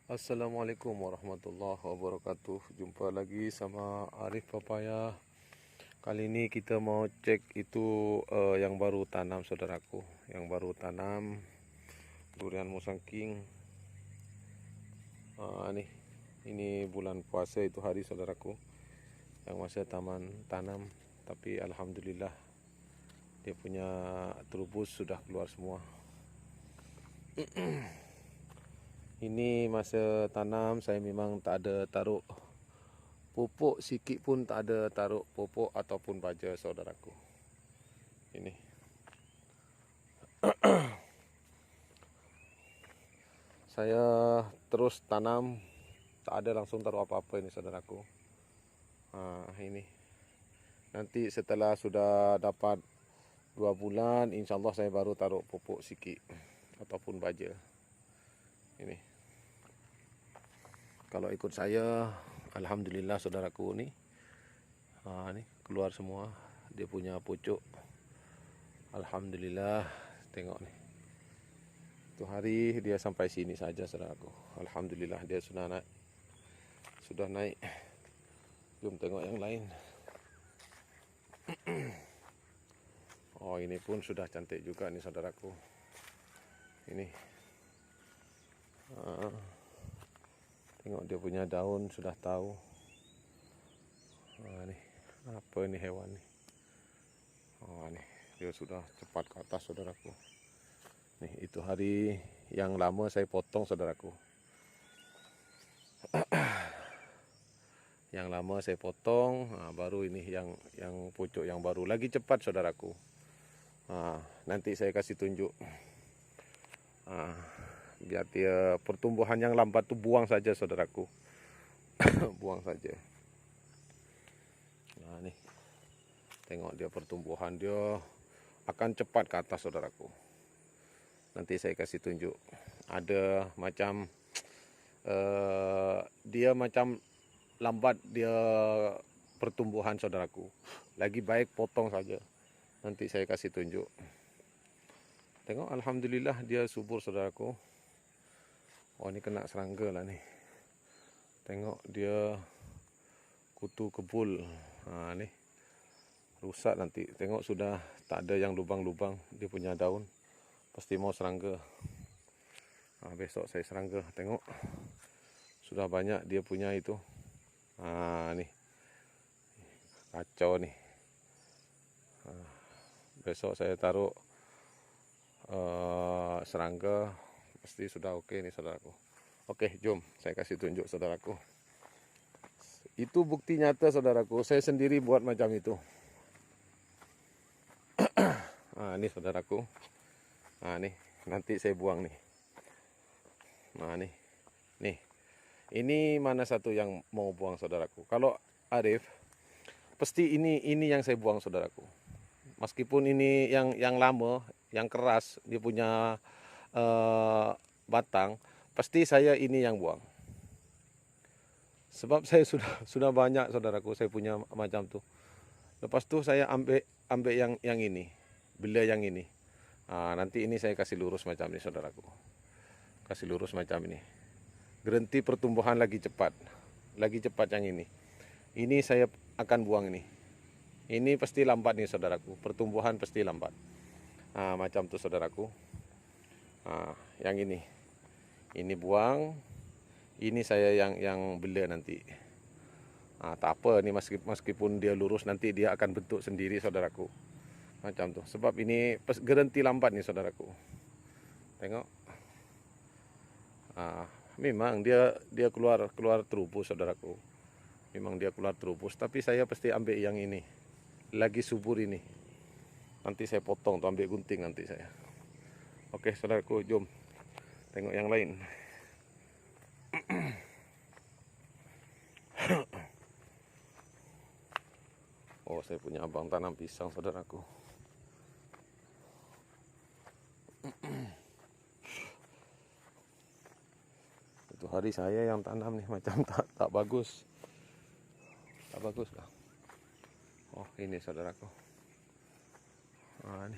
Assalamualaikum warahmatullahi wabarakatuh. Jumpa lagi sama Arif Papaya. Kali ini kita mau cek itu yang baru tanam, saudaraku. Yang baru tanam durian Musang King. Ini bulan puasa itu hari, saudaraku, yang masih tanam. Tapi alhamdulillah dia punya terubus sudah keluar semua. Ini masa tanam saya memang tak ada taruh pupuk, sikit pun tak ada taruh pupuk ataupun baja, saudaraku. Ini saya terus tanam, tak ada langsung taruh apa-apa ini, saudaraku. Ini nanti setelah sudah dapat 2 bulan, insyaAllah saya baru taruh pupuk sikit ataupun baja. Ini kalau ikut saya, alhamdulillah, saudaraku, ni keluar semua dia punya pucuk. Alhamdulillah, tengok ni. Tu hari dia sampai sini saja, saudaraku. Alhamdulillah dia sudah naik. Jom tengok yang lain. Oh, ini pun sudah cantik juga ni, saudaraku. Ini tengok dia punya daun sudah tahu. Ni apa ni hewan ni? Ni dia sudah cepat ke atas, saudaraku. Nih, itu hari yang lama saya potong, saudaraku. Yang lama saya potong, baru ini yang pucuk yang baru lagi cepat, saudaraku. Nanti saya kasih tunjuk. Biar dia pertumbuhan yang lambat tu buang saja, saudaraku. Buang saja. Nih, tengok dia pertumbuhan dia akan cepat ke atas, saudaraku. Nanti saya kasih tunjuk. Ada macam dia macam lambat dia pertumbuhan, saudaraku. Lagi baik potong saja. Nanti saya kasih tunjuk. Tengok, alhamdulillah dia subur, saudaraku. Oh, ini kena serangga lah ni. Tengok dia kutu kebul. Ni rusak nanti. Tengok sudah tak ada yang lubang-lubang dia punya daun. Pasti mau serangga. Besok saya serangga. Tengok sudah banyak dia punya itu. Ni kacau ni. Besok saya taruh serangga. Pasti sudah okey ni, saudaraku. Okey, jom saya kasih tunjuk, saudaraku. Itu bukti nyata, saudaraku. Saya sendiri buat macam itu. Ni, saudaraku. Ni nanti saya buang ni. Nih. Ini mana satu yang mau buang, saudaraku? Kalau Arif, pasti ini yang saya buang, saudaraku. Meskipun ini yang lama, yang keras, dia punya batang, pasti saya ini yang buang. Sebab saya sudah banyak, saudaraku, saya punya macam tu. Lepas tu saya ambil yang ini, bila yang ini. Nanti ini saya kasih lurus macam ni, saudaraku. Kasih lurus macam ini. Berhenti pertumbuhan lagi cepat yang ini. Ini saya akan buang ini. Ini pasti lambat nih, saudaraku. Pertumbuhan pasti lambat. Macam tu, saudaraku. Yang ini buang. Ini saya yang bela nanti. Tak apa ni, meskipun dia lurus, nanti dia akan bentuk sendiri, saudaraku. Macam tu. Sebab ini berhenti lambat ni, saudaraku. Tengok. Memang dia keluar terubus, saudaraku. Memang dia keluar terubus. Tapi saya pasti ambil yang ini. Lagi subur ini. Nanti saya potong tu, ambil gunting nanti saya. Okey, saudaraku, jom tengok yang lain. Oh, saya punya abang tanam pisang, saudaraku. Itu hari saya yang tanam nih, macam tak bagus. Tak bagus lah. Oh, ini, saudaraku. Ni.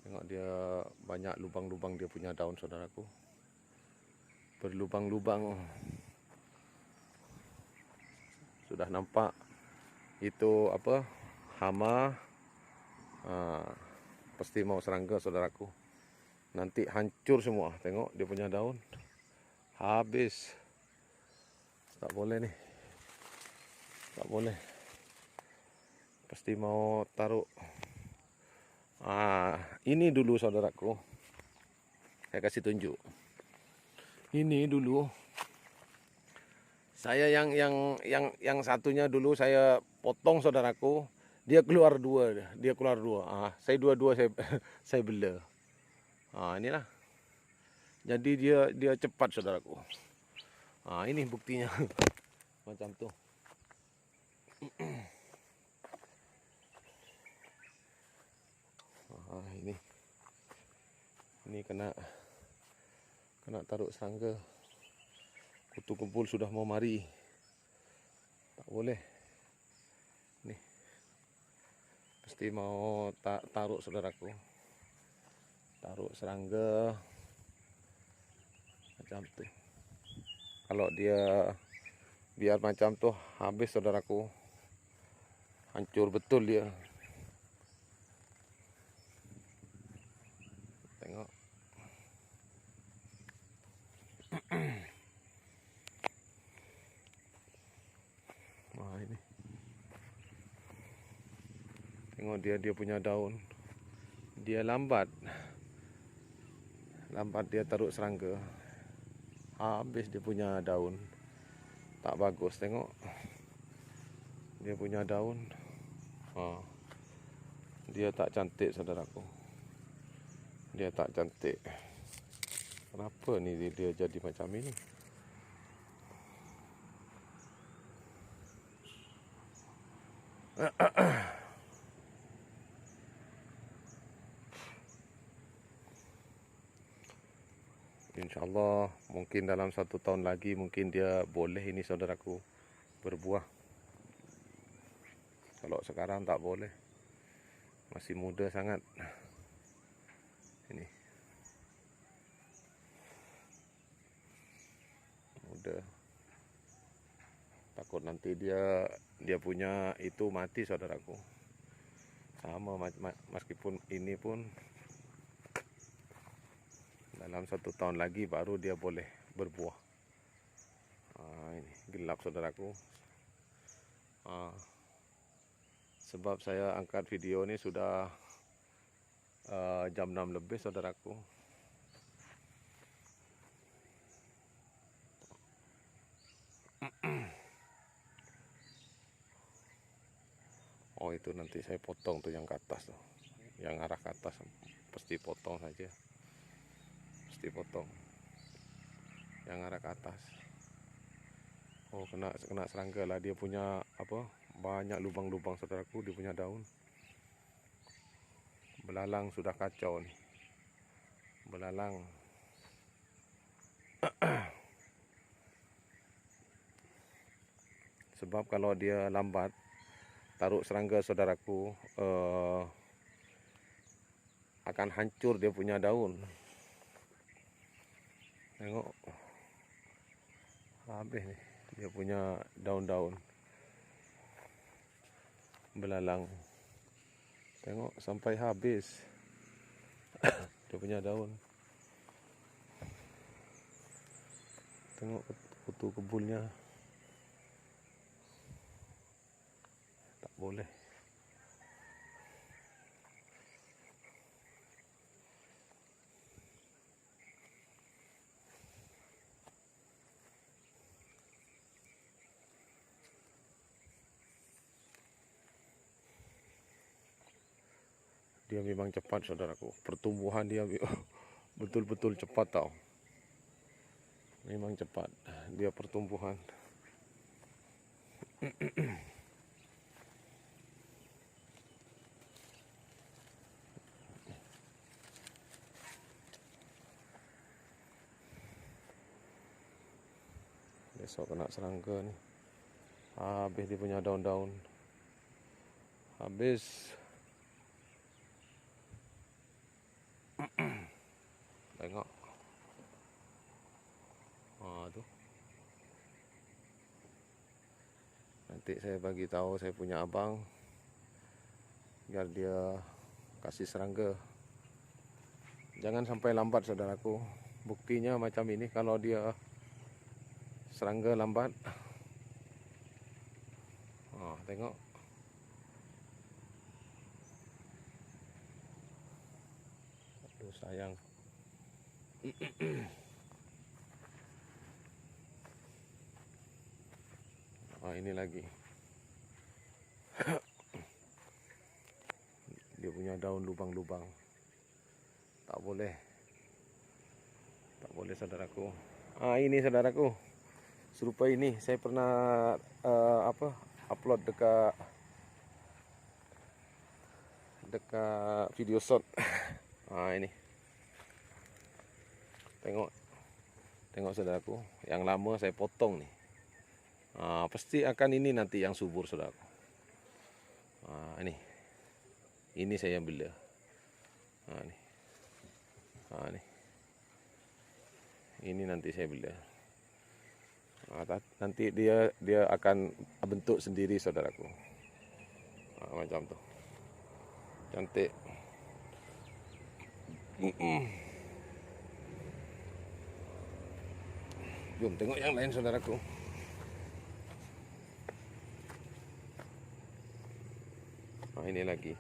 Tengok Tengok dia banyak lubang-lubang dia punya daun, saudaraku. Berlubang-lubang. Sudah nampak itu apa? Hama. Pasti mau serangga, saudaraku. Nanti hancur semua. Tengok dia punya daun. Habis. Tak boleh nih. Tak boleh. Pasti mau taruh. Ini dulu, saudaraku. Saya kasih tunjuk. Ini dulu. Saya yang satunya dulu saya potong, saudaraku. Dia keluar dua. Saya dua-dua saya bela. Inilah. Jadi dia cepat, saudaraku. Ini buktinya. Macam tu. Ini kena taruh serangga. Kutu kumpul sudah mau mari. Tak boleh. Nih. Pasti mau taruh, saudaraku. Taruh serangga. Macam tu. Kalau dia biar macam tu habis, saudaraku. Hancur betul dia. Tengok. Ini. Tengok dia punya daun. Dia lambat. Lambat dia taruh serangga. Habis dia punya daun. Tak bagus, tengok. Dia punya daun. Dia tak cantik, saudaraku. Dia tak cantik. Kenapa ni dia jadi macam ini? InsyaAllah mungkin dalam 1 tahun lagi mungkin dia boleh ini, saudaraku, berbuah. Kalau sekarang tak boleh. Masih muda sangat. Ini. Muda. Takut nanti dia punya itu mati, saudaraku. Sama meskipun ini pun dalam 1 tahun lagi baru dia boleh berbuah. Ini gelap, saudaraku. Sebab saya angkat video ini sudah jam 6 lebih, saudaraku. Itu nanti saya potong tuh yang ke atas tuh. Yang arah ke atas pasti potong saja. Pasti potong. Yang arah ke atas. Kena serangga lah, dia punya apa? Banyak lubang-lubang, saudaraku, dia punya daun. Belalang sudah kacau nih. Belalang. Sebab kalau dia lambat taruh serangga, saudaraku, akan hancur dia punya daun. Tengok. Habis nih dia punya daun-daun. Belalang. Tengok sampai habis. Dia punya daun. Tengok kutu kebulnya. Tak boleh. Dia memang cepat, saudaraku. Pertumbuhan dia betul-betul cepat tau. Memang cepat dia pertumbuhan. Besok kena serangga nih. Habis dia punya daun-daun. Habis. tengok. Tuh. Nanti saya bagi tahu saya punya abang biar dia kasih serangga. Jangan sampai lambat saudaraku. Buktinya macam ini, kalau dia serangga lambat. Tengok. Aduh sayang. Ini lagi. Dia punya daun lubang-lubang. Tak boleh saudaraku. Ini saudaraku. Serupa ini saya pernah upload dekat video shot. Ini. Tengok saudaraku. Yang lama saya potong nih. Pasti akan ini nanti yang subur saudaraku. Ini saya bela. Ini nanti saya bela. Nanti dia akan bentuk sendiri saudaraku. Macam tu. Cantik. Jom tengok yang lain saudaraku. Ini lagi.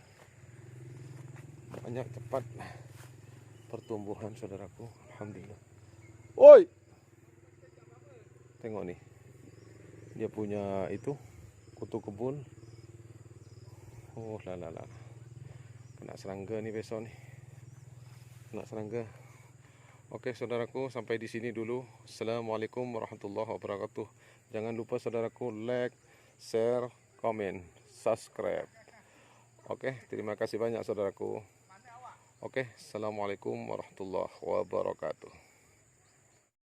Banyak cepat pertumbuhan saudaraku. Alhamdulillah. Oi. Tengok nih. Dia punya itu kutu kebun. Lala. Kena serangga nih besok nih. Kena serangga. Oke saudaraku, sampai di sini dulu. Assalamualaikum warahmatullahi wabarakatuh. Jangan lupa saudaraku like, share, komen, subscribe. Oke, terima kasih banyak saudaraku. Oke, assalamualaikum warahmatullahi wabarakatuh.